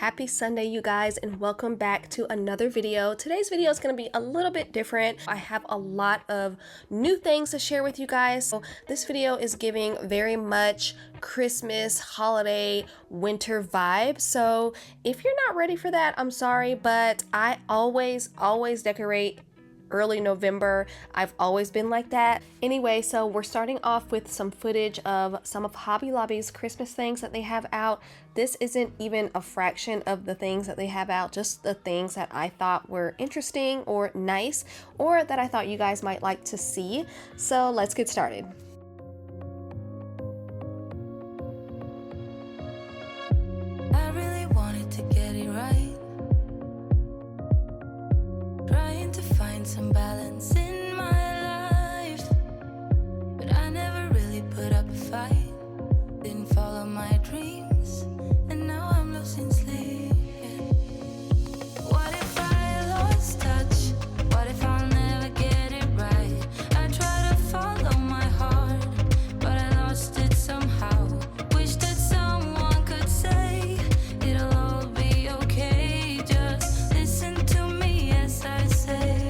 Happy Sunday, you guys, and welcome back to another video. Today's video is going to be a little bit different. I have a lot of new things to share with you guys. So this video is giving very much Christmas, holiday, winter vibe. So if you're not ready for that, I'm sorry, but I always decorate early November. I've always been like that. Anyway, so we're starting off with some footage of some of Hobby Lobby's Christmas things that they have out. This isn't even a fraction of the things that they have out, just the things that I thought were interesting or nice, or that I thought you guys might like to see. So let's get started. I really wanted to get it right. Trying to find some balance in my life, but I never really put up a fight. Didn't follow my dreams, and now I'm losing sleep. What if I lost touch? What if I'll never get it right? I try to follow my heart, but I lost it somehow. Wish that someone could say it'll all be okay. Just listen to me as I say.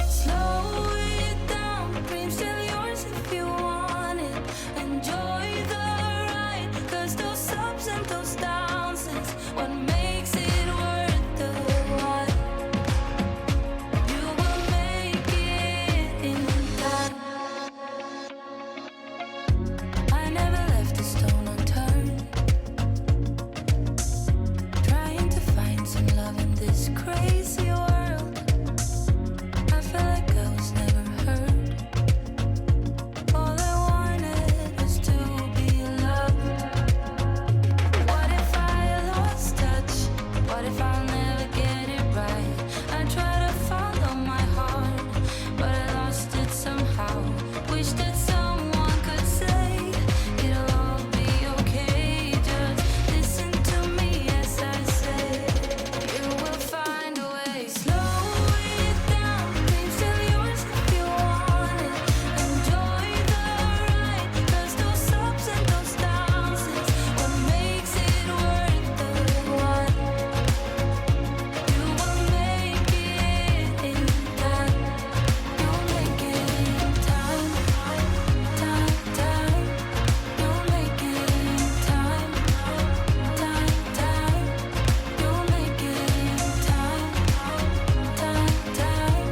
Slow it down, dreams still yours if you want it. Enjoy the ride, 'cause those ups and those downs is what makes it worth the while. You will make it in time. I never left a stone unturned, trying to find some love in this crazy world. I felt like I was never heard. All I wanted was to be loved. What if I lost touch? What if I'll never get it right? I try to follow my heart, but I lost it somehow. Wish that someone could say it'll all be okay. Just listen to me as I say. You will find a way. Slow it down, dreams still yours if you want it. Enjoy the ride, 'cause those ups and those downs is what makes it worth the while. You will make it in time. You'll make it in time. Time. You'll make it in time. Time. You'll make it in time. Time.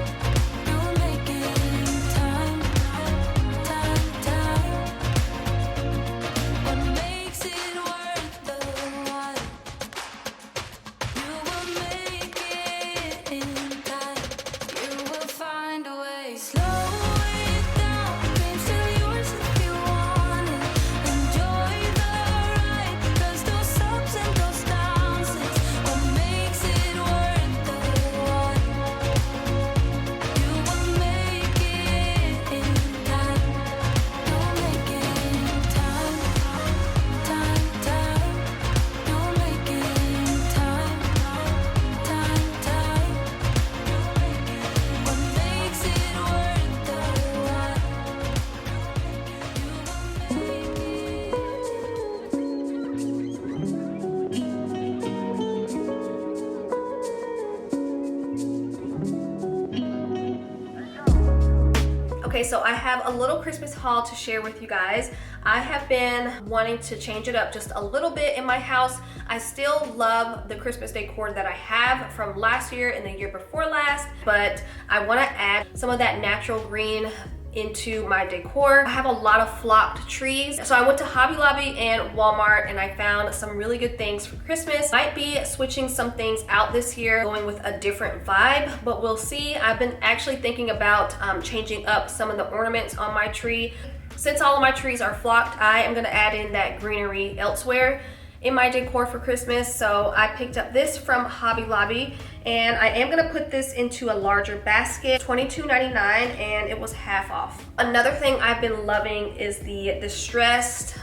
You'll make it in time. Time. What makes it worth the while. You will make it in time. You will find a way. Slow it down, dreams still yours if you want it. Enjoy the ride, 'cause those ups and those downs is what makes it worth the while. You will make it in time. You'll make it in time. Time. You'll make it in time. Time. What makes it worth the while. You will make Okay, so I have a little Christmas haul to share with you guys. I have been wanting to change it up just a little bit in my house. I still love the Christmas decor that I have from last year and the year before last, but I want to add some of that natural green into my decor. I have a lot of flocked trees. So I went to Hobby Lobby and Walmart and I found some really good things for Christmas. Might be switching some things out this year, going with a different vibe, but we'll see. I've been actually thinking about changing up some of the ornaments on my tree. Since all of my trees are flocked, I am gonna add in that greenery elsewhere in my decor for Christmas. So I picked up this from Hobby Lobby And I am gonna put this into a larger basket, $22.99, and it was half off. Another thing I've been loving is the distressed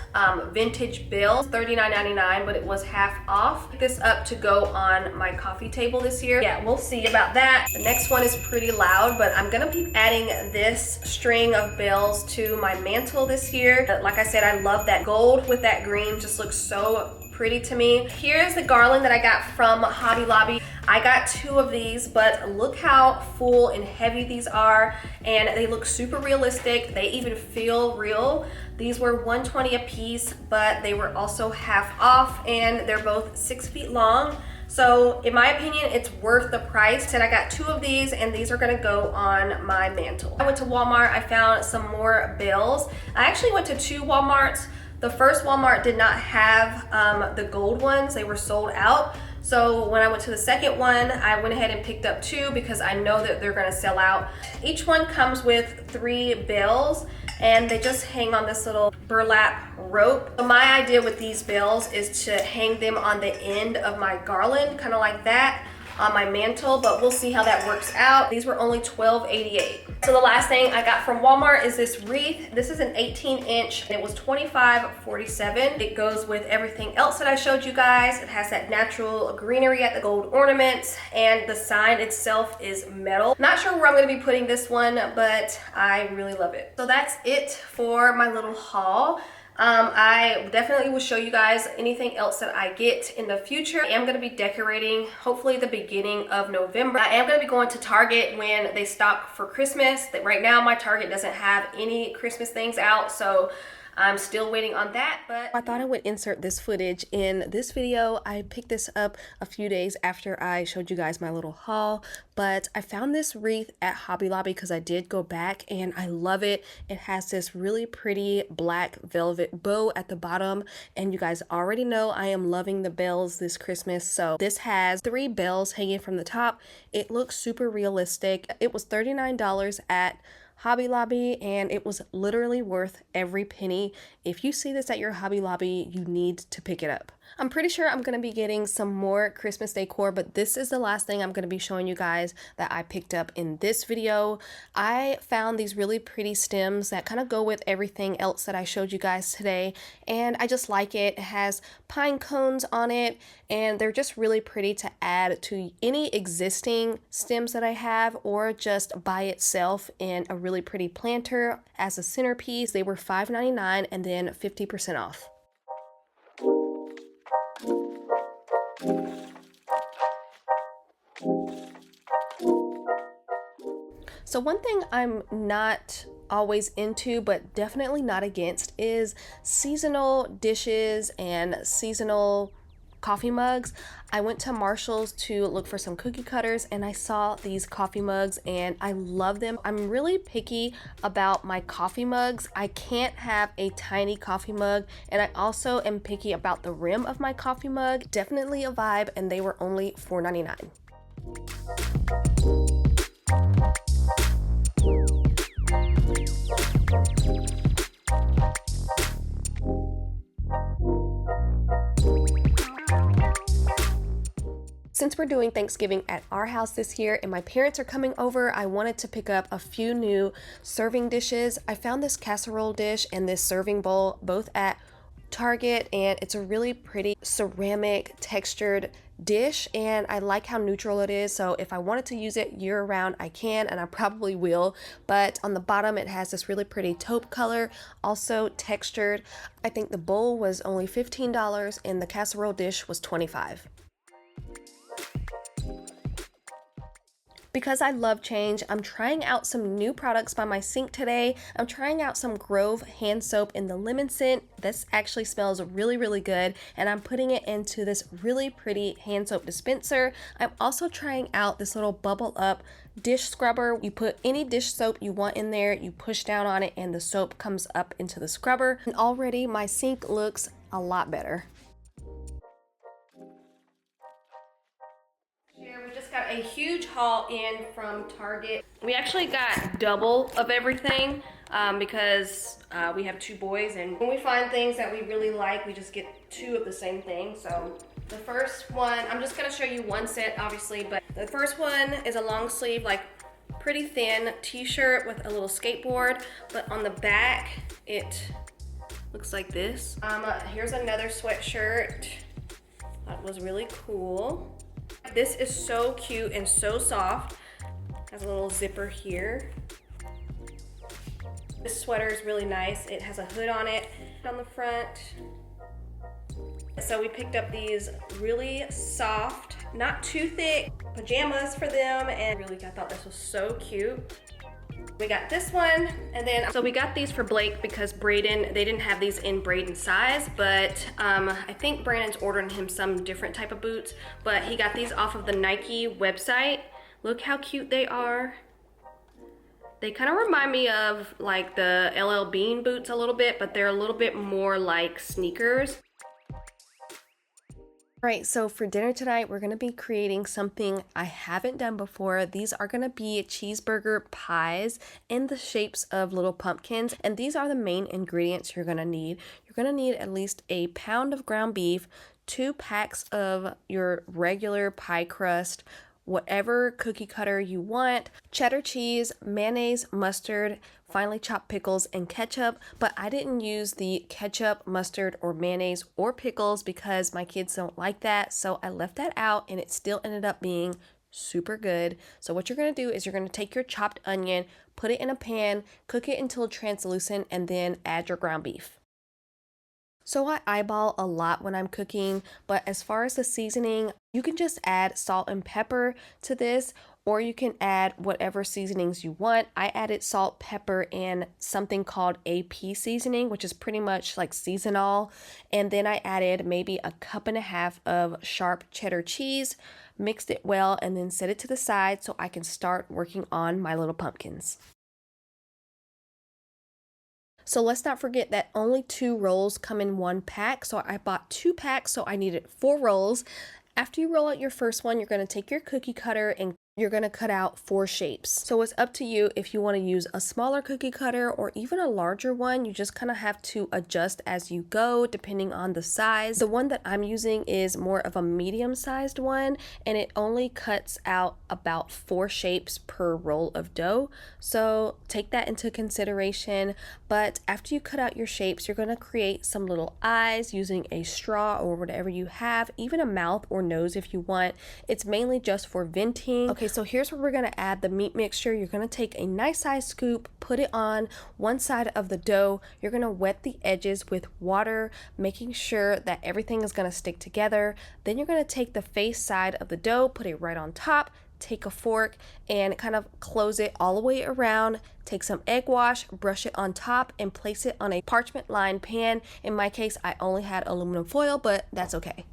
vintage bill, $39.99, but it was half off. Pick this up to go on my coffee table this year. Yeah, we'll see about that. The next one is pretty loud, but I'm gonna be adding this string of bills to my mantle this year. Like I said, I love that gold with that green, just looks so pretty to me. Here's the garland that I got from Hobby Lobby. I got 2 of these, but look how full and heavy these are, and they look super realistic. They even feel real. These were $120 a piece, but they were also half off, and they're both 6 feet long. So in my opinion, it's worth the price. And I got 2 of these, and these are gonna go on my mantle. I went to Walmart, I found some more bills. I actually went to 2 Walmarts. The first Walmart did not have the gold ones, they were sold out. So when I went to the second one, I went ahead and picked up 2 because I know that they're gonna sell out. Each one comes with 3 bills, and they just hang on this little burlap rope. So my idea with these bills is to hang them on the end of my garland, kind of like that, on my mantle, but we'll see how that works out. These were only $12.88. So the last thing I got from Walmart is this wreath. This is an 18-inch. It was $25.47. It goes with everything else that I showed you guys. It has that natural greenery at the gold ornaments, and the sign itself is metal. Not sure where I'm gonna be putting this one, but I really love it. So that's it for my little haul. I definitely will show you guys anything else that I get in the future. I am going to be decorating hopefully the beginning of November. I am going to be going to Target when they stock for Christmas. Right now my Target doesn't have any Christmas things out, so I'm still waiting on that, but I thought I would insert this footage in this video. I picked this up a few days after I showed you guys my little haul, but I found this wreath at Hobby Lobby because I did go back, and I love it. It has this really pretty black velvet bow at the bottom, and you guys already know I am loving the bells this Christmas. So this has 3 bells hanging from the top. It looks super realistic. It was $39 at Hobby Lobby, and it was literally worth every penny. If you see this at your Hobby Lobby, you need to pick it up. I'm pretty sure I'm going to be getting some more Christmas decor, but this is the last thing I'm going to be showing you guys that I picked up in this video. I found these really pretty stems that kind of go with everything else that I showed you guys today, and I just like it. It has pine cones on it, and they're just really pretty to add to any existing stems that I have, or just by itself in a really pretty planter as a centerpiece. They were $5.99 and then 50% off. So one thing I'm not always into, but definitely not against, is seasonal dishes and seasonal coffee mugs. I went to Marshall's to look for some cookie cutters, and I saw these coffee mugs and I love them. I'm really picky about my coffee mugs. I can't have a tiny coffee mug, and I also am picky about the rim of my coffee mug. Definitely a vibe, and they were only $4.99. Since we're doing Thanksgiving at our house this year and my parents are coming over, I wanted to pick up a few new serving dishes. I found this casserole dish and this serving bowl both at Target, and it's a really pretty ceramic textured dish, and I like how neutral it is. So if I wanted to use it year round, I can, and I probably will. But on the bottom it has this really pretty taupe color, also textured. I think the bowl was only $15 and the casserole dish was $25. Because I love change, I'm trying out some new products by my sink today. I'm trying out some Grove hand soap in the lemon scent. This actually smells really, really good, and I'm putting it into this really pretty hand soap dispenser. I'm also trying out this little bubble up dish scrubber. You put any dish soap you want in there, you push down on it, and the soap comes up into the scrubber. And already my sink looks a lot better. Got a huge haul in from Target. We actually got double of everything because we have 2 boys, and when we find things that we really like, we just get 2 of the same thing. So The first one, I'm just gonna show you one set obviously, but the first one is a long sleeve, like pretty thin t-shirt with a little skateboard, but on the back it looks like this. Here's another sweatshirt that was really cool. This is so cute and so soft. Has a little zipper here. This sweater is really nice. It has a hood on it on the front. So we picked up these really soft, not too thick pajamas for them, and really I thought this was so cute. We got this one, and then so we got these for Blake because Braden, they didn't have these in Braden size, but I think Brandon's ordering him some different type of boots, but he got these off of the Nike website. Look how cute they are. They kind of remind me of like the LL Bean boots a little bit, but they're a little bit more like sneakers. All right, so for dinner tonight, we're gonna be creating something I haven't done before. These are gonna be cheeseburger pies in the shapes of little pumpkins, and these are the main ingredients you're gonna need. You're gonna need at least a pound of ground beef, 2 packs of your regular pie crust, whatever cookie cutter you want, cheddar cheese, mayonnaise, mustard, finely chopped pickles, and ketchup, but I didn't use the ketchup, mustard, or mayonnaise or pickles because my kids don't like that, so I left that out and it still ended up being super good. So what you're going to do is you're going to take your chopped onion, put it in a pan, cook it until translucent, and then add your ground beef. So I eyeball a lot when I'm cooking, but as far as the seasoning, you can just add salt and pepper to this, or you can add whatever seasonings you want. I added salt, pepper, and something called AP seasoning, which is pretty much like seasonal. And then I added maybe a 1.5 cups of sharp cheddar cheese, mixed it well, and then set it to the side so I can start working on my little pumpkins. So let's not forget that only 2 rolls come in 1 pack. So I bought 2 packs, so I needed 4 rolls. After you roll out your first one, you're going to take your cookie cutter and you're going to cut out 4 shapes. So it's up to you if you want to use a smaller cookie cutter or even a larger one. You just kind of have to adjust as you go depending on the size. The one that I'm using is more of a medium-sized one, and it only cuts out about 4 shapes per roll of dough. So take that into consideration. But after you cut out your shapes, you're going to create some little eyes using a straw or whatever you have, even a mouth or nose if you want. It's mainly just for venting. Okay, so here's where we're going to add the meat mixture. You're going to take a nice size scoop, put it on one side of the dough. You're going to wet the edges with water, making sure that everything is going to stick together. Then you're going to take the face side of the dough, put it right on top, take a fork and kind of close it all the way around. Take some egg wash, brush it on top, and place it on a parchment lined pan. In my case, I only had aluminum foil, but that's okay.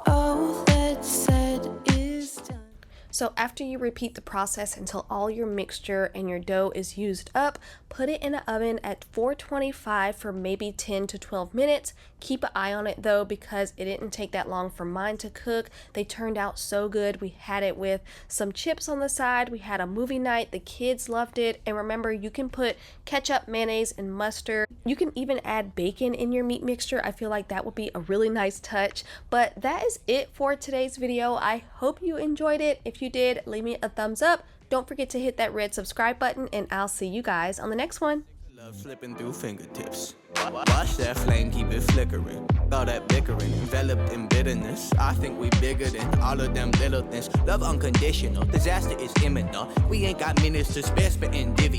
All that's said is done. So after you repeat the process until all your mixture and your dough is used up, put it in an oven at 425 for maybe 10 to 12 minutes. Keep an eye on it though, because it didn't take that long for mine to cook. They turned out so good. We had it with some chips on the side. We had a movie night. The kids loved it. And remember, you can put ketchup, mayonnaise, and mustard. You can even add bacon in your meat mixture. I feel like that would be a really nice touch. But that is it for today's video. I hope you enjoyed it. If you did, leave me a thumbs up. Don't forget to hit that red subscribe button, and I'll see you guys on the next one. Love slipping through fingertips. Watch that flame, keep it flickering. All that bickering, enveloped in bitterness. I think we bigger than all of them little things. Love unconditional, disaster is imminent. We ain't got minutes to spare, spitting divvy.